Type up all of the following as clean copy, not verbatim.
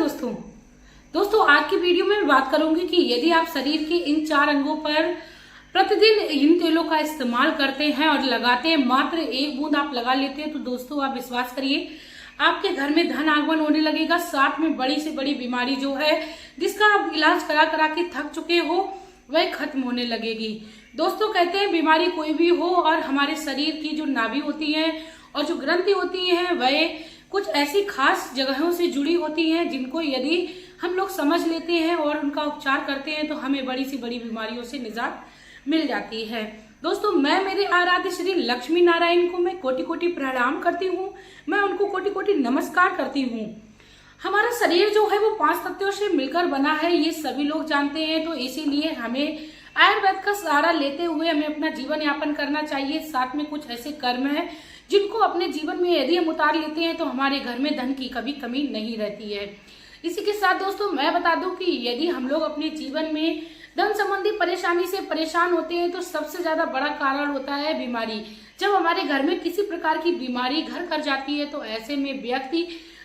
दोस्तों आज की वीडियो में मैं बात करूंगी कि यदि आप शरीर के इन 4 अंगों पर प्रतिदिन इन तेलों का इस्तेमाल करते हैं और लगाते हैं, मात्र 1 बूंद आप लगा लेते हैं, तो दोस्तों आप विश्वास करिए आपके घर में धन आगमन होने लगेगा। साथ में बड़ी से बड़ी बीमारी जो है जिसका आप इलाज करा करा के थक चुके हो वह खत्म होने लगेगी। दोस्तों कहते हैं बीमारी कोई भी हो और हमारे शरीर की जो नाभि होती है और जो ग्रंथि होती है वह कुछ ऐसी खास जगहों से जुड़ी होती हैं जिनको यदि हम लोग समझ लेते हैं और उनका उपचार करते हैं तो हमें बड़ी से बड़ी बीमारियों से निजात मिल जाती है। दोस्तों मैं मेरे आराध्य श्री लक्ष्मी नारायण को मैं कोटि कोटि प्रणाम करती हूँ, मैं उनको कोटि कोटि नमस्कार करती हूँ। हमारा शरीर जो है वो 5 तत्वों से मिलकर बना है, ये सभी लोग जानते हैं, तो इसीलिए हमें आयुर्वेद का सहारा लेते हुए हमें अपना जीवन यापन करना चाहिए। साथ में कुछ ऐसे कर्म है जिनको अपने जीवन में यदि हम उतार लेते हैं तो हमारे घर में धन की कभी कमी नहीं रहती है। इसी के साथ दोस्तों मैं बता दूं कि यदि हम लोग अपने जीवन में धन संबंधी परेशानी से परेशान होते हैं तो सबसे ज्यादा बड़ा कारण होता है बीमारी। जब हमारे घर में किसी प्रकार की बीमारी घर कर जाती है तो ऐसे में व्यक्ति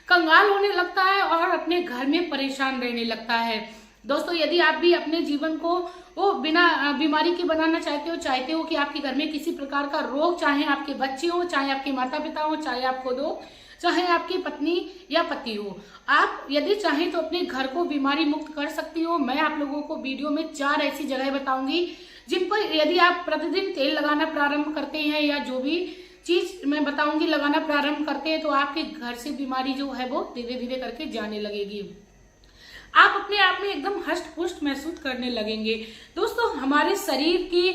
कंगाल होने लगता है और अपने घर में परेशान रहने लगता है। दोस्तों यदि आप भी अपने जीवन को वो बिना बीमारी के बनाना चाहते हो कि आपके घर में किसी प्रकार का रोग, चाहे आपके बच्चे हो, चाहे आपके माता पिता हो, चाहे आप खुद हो, चाहे आपकी पत्नी या पति हो, आप यदि चाहें तो अपने घर को बीमारी मुक्त कर सकती हो। मैं आप लोगों को वीडियो में 4 ऐसी जगह बताऊंगी जिन पर यदि आप प्रतिदिन तेल लगाना प्रारंभ करते हैं या जो भी चीज मैं बताऊंगी लगाना प्रारंभ करते हैं तो आपके घर से बीमारी जो है वो धीरे धीरे करके जाने लगेगी। आप अपने आप में एकदम हष्ट पुष्ट महसूस करने लगेंगे। दोस्तों हमारे शरीर की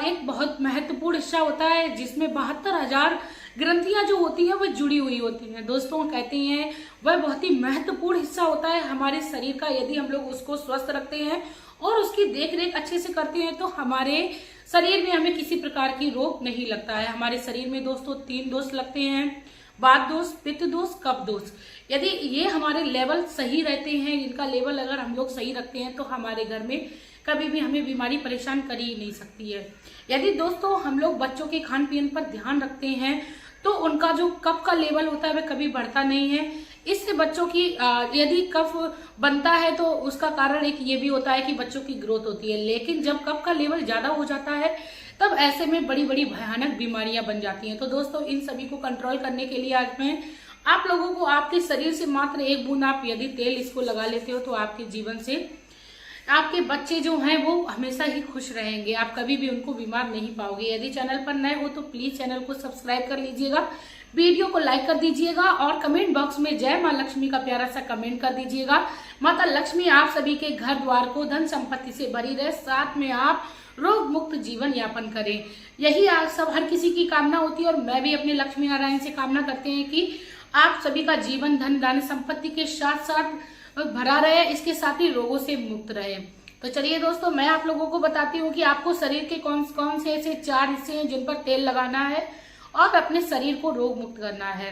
एक बहुत महत्वपूर्ण हिस्सा होता है जिसमें 72,000 ग्रंथियां जो होती हैं वह जुड़ी हुई होती हैं। दोस्तों कहते हैं वह बहुत ही महत्वपूर्ण हिस्सा होता है हमारे शरीर का। यदि हम लोग उसको स्वस्थ रखते हैं और उसकी देख रेख अच्छे से करते हैं तो हमारे शरीर में हमें किसी प्रकार की रोग नहीं लगता है। हमारे शरीर में दोस्तों 3 दोष लगते हैं, वात दोष, पित्त दोष, कफ दोष। यदि ये हमारे लेवल सही रहते हैं, इनका लेवल अगर हम लोग सही रखते हैं तो हमारे घर में कभी भी हमें बीमारी परेशान कर ही नहीं सकती है। यदि दोस्तों हम लोग बच्चों के खान पीन पर ध्यान रखते हैं तो उनका जो कफ का लेवल होता है वह कभी बढ़ता नहीं है। इससे बच्चों की यदि कफ बनता है तो उसका कारण एक ये भी होता है कि बच्चों की ग्रोथ होती है, लेकिन जब कफ का लेवल ज्यादा हो जाता है तब ऐसे में बड़ी बड़ी भयानक बीमारियां बन जाती हैं। तो दोस्तों इन सभी को कंट्रोल करने के लिए आज मैं आप लोगों को आपके शरीर से मात्र 1 बूंद आप यदि तेल इसको लगा लेते हो तो आपके जीवन से आपके बच्चे जो हैं वो हमेशा ही खुश रहेंगे, आप कभी भी उनको बीमार नहीं पाओगे। यदि चैनल पर नए हो तो प्लीज चैनल को सब्सक्राइब कर लीजिएगा, वीडियो को लाइक कर दीजिएगा और कमेंट बॉक्स में जय माँ लक्ष्मी का प्यारा सा कमेंट कर दीजिएगा। माता लक्ष्मी आप सभी के घर द्वार को धन संपत्ति से भरी रहे, साथ में आप रोग मुक्त जीवन यापन करें। यही आज सब हर किसी की कामना होती है और मैं भी अपने लक्ष्मी नारायण से कामना करते हैं कि आप सभी का जीवन धन दान संपत्ति के साथ साथ भरा रहे, इसके साथ ही रोगों से मुक्त रहे। तो चलिए दोस्तों मैं आप लोगों को बताती हूँ कि आपको शरीर के कौन कौन से ऐसे 4 हिस्से हैं जिन पर तेल लगाना है और अपने शरीर को रोग मुक्त करना है।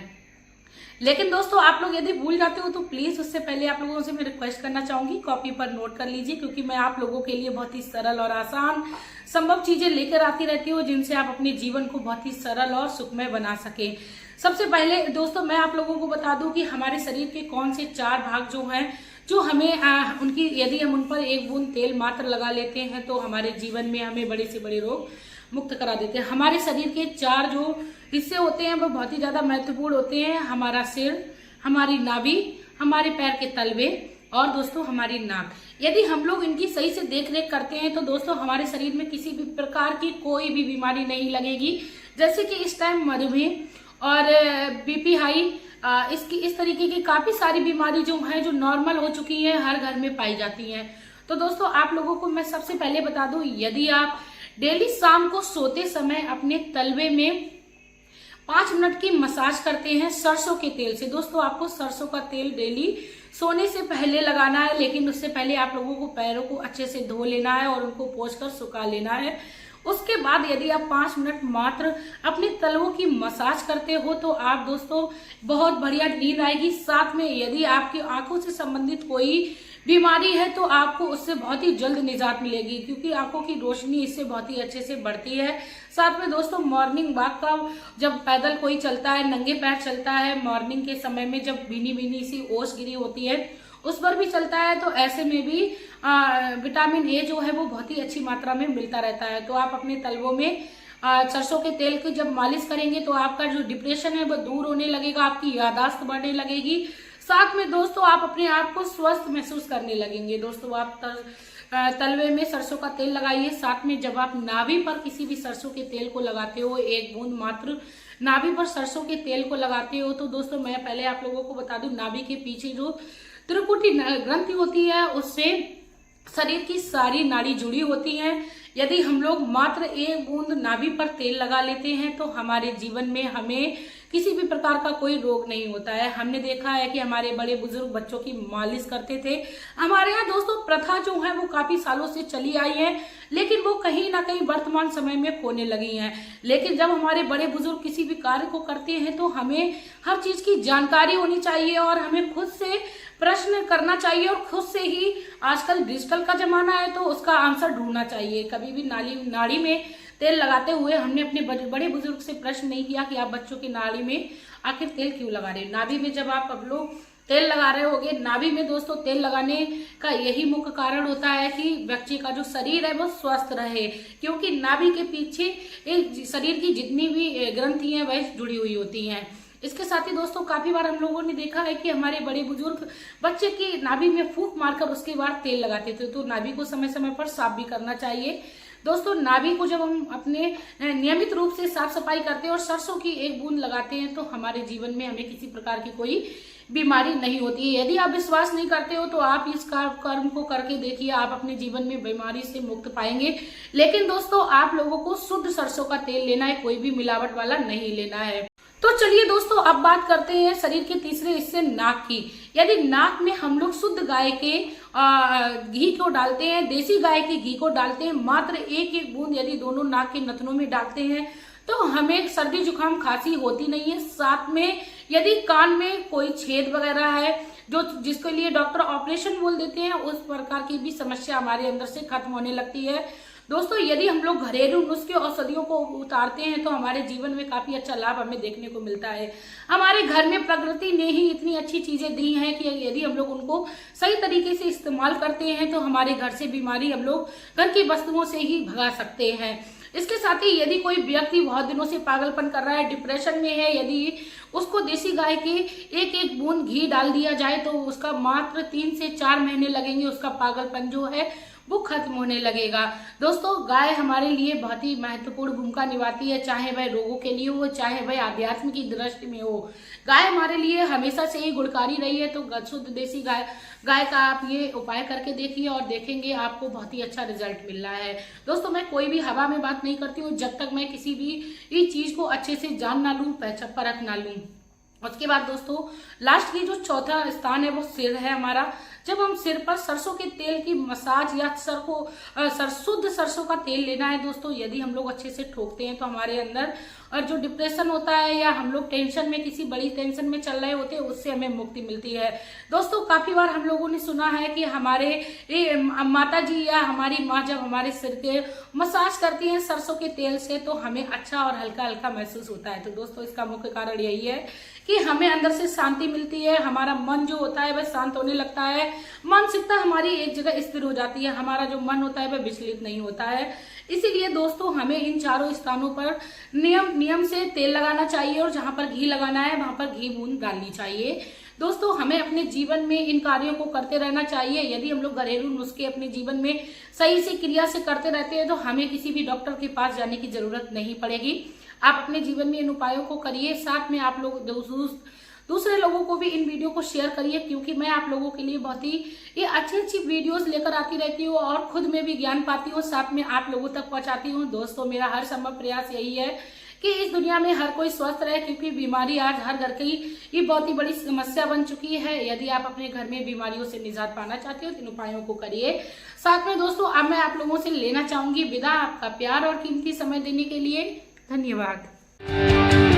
लेकिन दोस्तों आप लोग यदि भूल जाते हो तो प्लीज उससे पहले आप लोगों से मैं रिक्वेस्ट करना चाहूंगी कॉपी पर नोट कर लीजिए, क्योंकि मैं आप लोगों के लिए बहुत ही सरल और आसान संभव चीजें लेकर आती रहती हूँ जिनसे आप अपने जीवन को बहुत ही सरल और सुखमय बना सके। सबसे पहले दोस्तों मैं आप लोगों को बता दूं कि हमारे शरीर के कौन से 4 भाग जो हैं जो हमें उनकी यदि हम उन पर 1 बूंद तेल मात्र लगा लेते हैं तो हमारे जीवन में हमें बड़े से बड़े रोग मुक्त करा देते हैं। हमारे शरीर के 4 जो हिस्से होते हैं वो बहुत ही ज्यादा महत्वपूर्ण होते हैं। हमारा सिर, हमारी नाभि, हमारे पैर के तलवे और दोस्तों हमारी नाक। यदि हम लोग इनकी सही से देख रेख करते हैं तो दोस्तों हमारे शरीर में किसी भी प्रकार की कोई भी बीमारी नहीं लगेगी। जैसे कि इस टाइम मधुमेह और बीपी हाई, इस तरीके की काफी सारी बीमारी जो है जो नॉर्मल हो चुकी है, हर घर में पाई जाती हैं। तो दोस्तों आप लोगों को मैं सबसे पहले बता दूं, यदि आप डेली शाम को सोते समय अपने तलवे में 5 मिनट की मसाज करते हैं सरसों के तेल से। दोस्तों आपको सरसों का तेल डेली सोने से पहले लगाना है, लेकिन उससे पहले आप लोगों को पैरों को अच्छे से धो लेना है और उनको पोंछकर सुखा लेना है। उसके बाद यदि आप 5 मिनट मात्र अपने तलवों की मसाज करते हो तो आप दोस्तों बहुत बढ़िया नींद आएगी। साथ में यदि आपकी आंखों से संबंधित कोई बीमारी है तो आपको उससे बहुत ही जल्द निजात मिलेगी, क्योंकि आंखों की रोशनी इससे बहुत ही अच्छे से बढ़ती है। साथ में दोस्तों मॉर्निंग वॉक का जब पैदल कोई चलता है, नंगे पैर चलता है मॉर्निंग के समय में, जब भीनी भीनी सी ओस गिरी होती है उस पर भी चलता है, तो ऐसे में भी विटामिन ए जो है वो बहुत ही अच्छी मात्रा में मिलता रहता है। तो आप अपने तलवों में सरसों के तेल की जब मालिश करेंगे तो आपका जो डिप्रेशन है वो दूर होने लगेगा, आपकी याददाश्त बढ़ने लगेगी। साथ में दोस्तों आप अपने आप को स्वस्थ महसूस करने लगेंगे। दोस्तों आप तलवे में सरसों का तेल लगाइए। साथ में जब आप नाभि पर किसी भी सरसों के तेल को लगाते हो, 1 बूंद मात्र नाभि पर सरसों के तेल को लगाते हो, तो दोस्तों मैं पहले आप लोगों को बता दूं, नाभि के पीछे जो त्रिकुटी ग्रंथि होती है उससे शरीर की सारी नाड़ी जुड़ी होती हैं। यदि हम लोग मात्र 1 बूंद नाभि पर तेल लगा लेते हैं तो हमारे जीवन में हमें किसी भी प्रकार का कोई रोग नहीं होता है। हमने देखा है कि हमारे बड़े बुजुर्ग बच्चों की मालिश करते थे। हमारे यहाँ दोस्तों प्रथा जो है वो काफी सालों से चली आई है, लेकिन वो कहीं ना कहीं वर्तमान समय में खोने लगी हैं। लेकिन जब हमारे बड़े बुजुर्ग किसी भी कार्य को करते हैं तो हमें हर चीज की जानकारी होनी चाहिए और हमें खुद से प्रश्न करना चाहिए और खुद से ही, आजकल डिजिटल का जमाना है तो उसका आंसर ढूंढना चाहिए। कभी भी नाड़ी में तेल लगाते हुए हमने अपने बड़े बुजुर्ग से प्रश्न नहीं किया कि आप बच्चों की नाड़ी में आखिर तेल क्यों लगा रहे हैं। नाभि में जब आप अब लोग तेल लगा रहे होगे, नाभि में दोस्तों तेल लगाने का यही मुख्य कारण होता है कि व्यक्ति का जो शरीर है वो स्वस्थ रहे, क्योंकि नाभि के पीछे शरीर की जितनी भी ग्रंथि हैं वह जुड़ी हुई होती हैं। इसके साथ ही दोस्तों काफी बार हम लोगों ने देखा है कि हमारे बड़े बुजुर्ग बच्चे की नाभि में फूंक मारकर उसके बाद तेल लगाते थे। तो नाभि को समय समय पर साफ भी करना चाहिए। दोस्तों नाभि को जब हम अपने नियमित रूप से साफ सफाई करते हैं और सरसों की 1 बूंद लगाते हैं तो हमारे जीवन में हमें किसी प्रकार की कोई बीमारी नहीं होती है। यदि आप विश्वास नहीं करते हो तो आप इस कर्म को करके देखिए, आप अपने जीवन में बीमारी से मुक्त पाएंगे। लेकिन दोस्तों आप लोगों को शुद्ध सरसों का तेल लेना है, कोई भी मिलावट वाला नहीं लेना है। तो चलिए दोस्तों अब बात करते हैं शरीर के तीसरे हिस्से नाक की। यदि नाक में हम लोग शुद्ध गाय के घी को डालते हैं, देसी गाय के घी को डालते हैं, मात्र 1-1 बूंद यदि दोनों नाक के नथनों में डालते हैं तो हमें सर्दी जुकाम खांसी होती नहीं है। साथ में यदि कान में कोई छेद वगैरह है जो जिसके लिए डॉक्टर ऑपरेशन बोल देते हैं, उस प्रकार की भी समस्या हमारे अंदर से खत्म होने लगती है। दोस्तों यदि हम लोग घरेलू नुस्खे औषधियों को उतारते हैं तो हमारे जीवन में काफी अच्छा लाभ हमें देखने को मिलता है। हमारे घर में प्रकृति ने ही इतनी अच्छी चीजें दी हैं कि यदि हम लोग उनको सही तरीके से इस्तेमाल करते हैं तो हमारे घर से बीमारी हम लोग घर की वस्तुओं से ही भगा सकते हैं। इसके साथ ही यदि कोई व्यक्ति बहुत दिनों से पागलपन कर रहा है, डिप्रेशन में है, यदि उसको देसी गाय के 1-1 बूंद घी डाल दिया जाए तो उसका मात्र 3 से 4 महीने लगेंगे, उसका पागलपन जो है वो खत्म होने लगेगा। दोस्तों गाय हमारे लिए बहुत ही महत्वपूर्ण भूमिका निभाती है, चाहे वह रोगों के लिए हो, चाहे वह आध्यात्म की दृष्टि में हो। गाय हमारे लिए हमेशा से ही गुणकारी रही है। तो शुद्ध देसी गाय का आप ये उपाय करके देखिए और देखेंगे आपको बहुत ही अच्छा रिजल्ट मिल रहा है। दोस्तों मैं कोई भी हवा में बात नहीं करती हूँ जब तक मैं किसी भी चीज को अच्छे से जान ना लूं, परख ना लूं। उसके बाद दोस्तों लास्ट की जो चौथा स्थान है वो सिर है हमारा। जब हम सिर पर सरसों के तेल की मसाज या शुद्ध सरसों का तेल लेना है दोस्तों, यदि हम लोग अच्छे से ठोकते हैं तो हमारे अंदर और जो डिप्रेशन होता है या हम लोग टेंशन में किसी बड़ी टेंशन में चल रहे होते हैं उससे हमें मुक्ति मिलती है। दोस्तों काफी बार हम लोगों ने सुना है कि हमारे माता जी या हमारी माँ जब हमारे सिर के मसाज करती हैं सरसों के तेल से तो हमें अच्छा और हल्का हल्का महसूस होता है। तो दोस्तों इसका मुख्य कारण यही है कि हमें अंदर से शांति मिलती है, हमारा मन जो होता है वह शांत होने लगता है, मानसिकता हमारी एक जगह स्थिर हो जाती है, हमारा जो मन होता है वह विचलित नहीं होता है। इसीलिए दोस्तों हमें इन चारों स्थानों पर नियम से तेल लगाना चाहिए और जहां पर घी लगाना है वहां पर घी बूंद डालनी चाहिए। दोस्तों हमें अपने जीवन में इन कार्यों को करते रहना चाहिए। यदि हम लोग घरेलू नुस्खे अपने जीवन में सही से क्रिया से करते रहते हैं तो हमें किसी भी डॉक्टर के पास जाने की जरूरत नहीं पड़ेगी। आप अपने जीवन में इन उपायों को करिए, साथ में आप लोग दूसरे लोगों को भी इन वीडियो को शेयर करिए, क्योंकि मैं आप लोगों के लिए बहुत ही ये अच्छी वीडियोस लेकर आती रहती हूँ और खुद में भी ज्ञान पाती हूँ, साथ में आप लोगों तक पहुंचाती हूँ। दोस्तों मेरा हर संभव प्रयास यही है कि इस दुनिया में हर कोई स्वस्थ रहे, क्योंकि बीमारी आज हर घर की ये बहुत ही बड़ी समस्या बन चुकी है। यदि आप अपने घर में बीमारियों से निजात पाना चाहते हो तो इन उपायों को करिए। साथ में दोस्तों अब मैं आप लोगों से लेना चाहूंगी विदा। आपका प्यार और कीमती समय देने के लिए धन्यवाद।